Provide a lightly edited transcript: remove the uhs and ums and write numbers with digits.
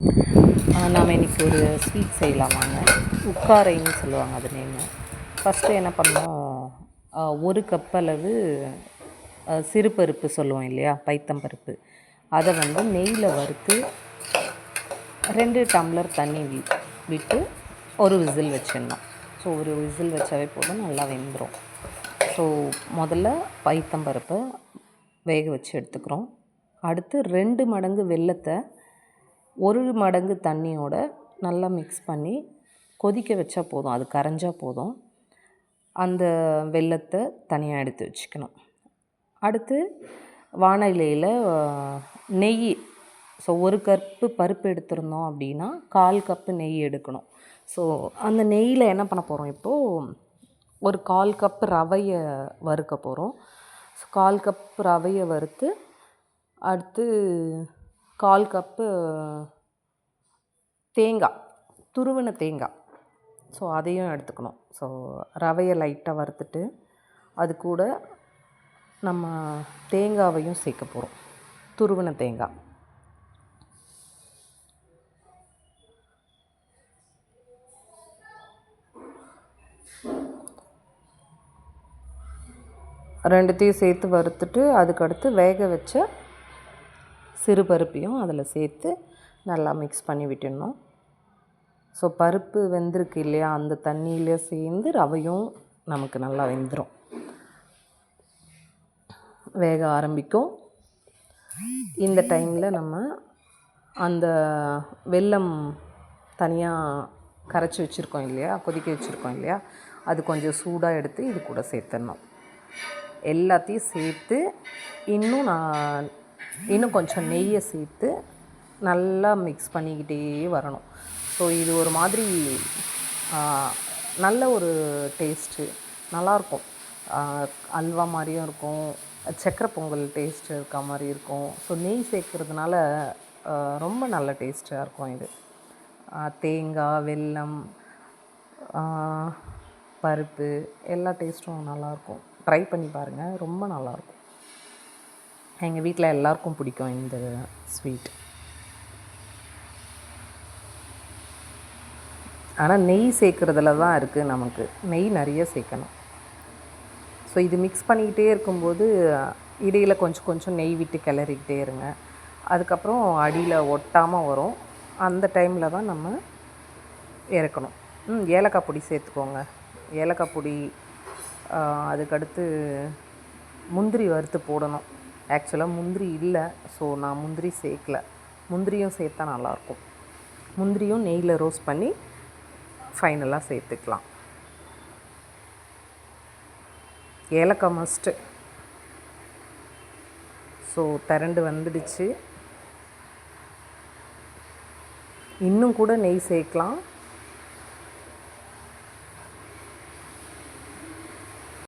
நாம் இன்றைக்கி ஒரு ஸ்வீட் செய்யலாம் வாங்க. உக்காரைன்னு சொல்லுவாங்க அது நேமு. ஃபஸ்ட்டு என்ன பண்ணோம், ஒரு கப் அளவு சிறுபருப்பு சொல்லுவோம் இல்லையா, பைத்தம்பருப்பு, அதை வந்து நெய்யில் வறுத்து 2 டம்ளர் தண்ணி விட்டு ஒரு விசில் வச்சிடணும். ஸோ ஒரு விசில் வச்சாவே போதும், நல்லா வெந்துடும். ஸோ முதல்ல பைத்தம்பருப்பை வேக வச்சு எடுத்துக்கிறோம். அடுத்து 2 மடங்கு வெல்லத்தை 1 மடங்கு தண்ணியோட நல்லா மிக்ஸ் பண்ணி கொதிக்க வச்சா போதும், அது கரைஞ்சால் போதும். அந்த வெல்லத்தை தனியாக எடுத்து வச்சுக்கணும். அடுத்து வாணலியில் நெய், ஸோ 1 கப்பு பருப்பு எடுத்திருந்தோம் அப்படின்னா 1/4 கப்பு நெய் எடுக்கணும். ஸோ அந்த நெய்யில் என்ன பண்ண போகிறோம், இப்போது ஒரு 1/4 கப்பு ரவையை வறுக்க போகிறோம். ஸோ 1/4 கப்பு ரவையை வறுத்து, அடுத்து 1/4 கப்பு தேங்காய், துருவின தேங்காய், ஸோ அதையும் எடுத்துக்கணும். ஸோ ரவையை லைட்டாக வறுத்துட்டு அது கூட நம்ம தேங்காவையும் சேர்க்க போகிறோம், துருவின தேங்காய். ரெண்டுத்தையும் சேர்த்து வறுத்துட்டு அதுக்கடுத்து வேக வச்ச சிறுபருப்பையும் அதில் சேர்த்து நல்லா மிக்ஸ் பண்ணி விட்டுடணும். ஸோ பருப்பு வெந்திருக்கு இல்லையா, அந்த தண்ணியிலே சேர்ந்து ரவையும் நமக்கு நல்லா வெந்துடும், வேக ஆரம்பிக்கும். இந்த டைமில் நம்ம அந்த வெல்லம் தனியாக கரைச்சி வச்சுருக்கோம் இல்லையா, கொதிக்க வச்சுருக்கோம் இல்லையா, அது கொஞ்சம் சூடாக எடுத்து இது கூட சேர்த்துடணும். எல்லாத்தையும் சேர்த்து இன்னும் கொஞ்சம் நெய்யை சேர்த்து நல்லா மிக்ஸ் பண்ணிக்கிட்டே வரணும். ஸோ இது ஒரு மாதிரி நல்ல ஒரு டேஸ்ட்டு, நல்லாயிருக்கும். அல்வா மாதிரியும் இருக்கும், சக்கரை பொங்கல் டேஸ்ட்டு இருக்க மாதிரி இருக்கும். ஸோ நெய் சேர்க்குறதுனால ரொம்ப நல்ல டேஸ்ட்டாக இருக்கும் இது. தேங்காய், வெல்லம், பருப்பு எல்லா டேஸ்ட்டும் நல்லாயிருக்கும். ட்ரை பண்ணி பாருங்கள், ரொம்ப நல்லாயிருக்கும். எங்கள் வீட்டில் எல்லாருக்கும் பிடிக்கும் இந்த ஸ்வீட். ஆனால் நெய் சேர்க்குறதுல தான் இருக்குது, நமக்கு நெய் நிறைய சேர்க்கணும். ஸோ இது மிக்ஸ் பண்ணிக்கிட்டே இருக்கும்போது இடையில் கொஞ்சம் கொஞ்சம் நெய் விட்டு கிளறிக்கிட்டே இருங்க. அதுக்கப்புறம் அடியில் ஒட்டாமல் வரும். அந்த டைமில் தான் நம்ம இறக்கணும். ஏலக்காய் பொடி சேர்த்துக்கோங்க, ஏலக்காய் பொடி. அதுக்கடுத்து முந்திரி வறுத்து போடணும். ஆக்சுவலாக முந்திரி இல்லை, ஸோ நான் முந்திரி சேர்க்கல. முந்திரியும் சேர்த்தா நல்லாயிருக்கும். முந்திரியும் நெய்யில் ரோஸ்ட் பண்ணி ஃபைனலாக சேர்த்துக்கலாம். ஏலக்காய் மஸ்ட்டு. ஸோ திரண்டு வந்துடுச்சு. இன்னும் கூட நெய் சேர்க்கலாம்.